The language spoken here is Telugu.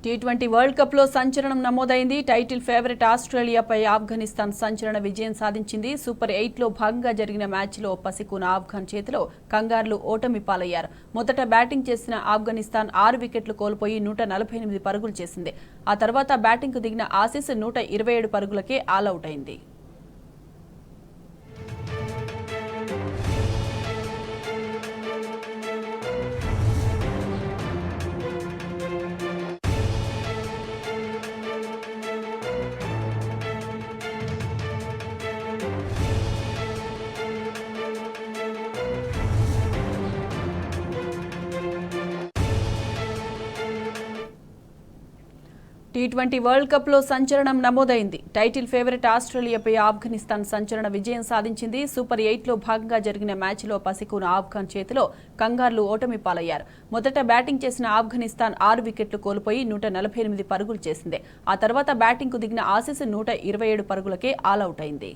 టీ20 వరల్డ్ కప్ లో సంచలనం నమోదైంది. టైటిల్ ఫేవరెట్ ఆస్ట్రేలియాపై ఆఫ్ఘనిస్తాన్ సంచలన విజయం సాధించింది. సూపర్ 8 లో భాగంగా జరిగిన మ్యాచ్లో పసికూన ఆఫ్ఘన్ చేతిలో కంగారులు ఓటమి పాలయ్యారు. మొదట బ్యాటింగ్ చేసిన ఆఫ్ఘనిస్తాన్ 6 వికెట్లు కోల్పోయి 148 పరుగులు చేసింది. ఆ తర్వాత బ్యాటింగ్కు దిగిన ఆసీస్ 127 పరుగులకే ఆలౌట్ అయింది. టీ20 వరల్డ్ కప్ లో సంచలనం నమోదైంది. టైటిల్ ఫేవరెట్ ఆస్ట్రేలియాపై ఆఫ్ఘనిస్తాన్ సంచలన విజయం సాధించింది. సూపర్ 8 లో భాగంగా జరిగిన మ్యాచ్లో పసికూన ఆఫ్ఘన్ చేతిలో కంగారులు ఓటమి పాలయ్యారు. మొదట బ్యాటింగ్ చేసిన ఆఫ్ఘనిస్తాన్ 6 వికెట్లు కోల్పోయి 148 పరుగులు చేసింది. ఆ తర్వాత బ్యాటింగ్కు దిగిన ఆసీస్ 127 పరుగులకే ఆలౌట్ అయింది.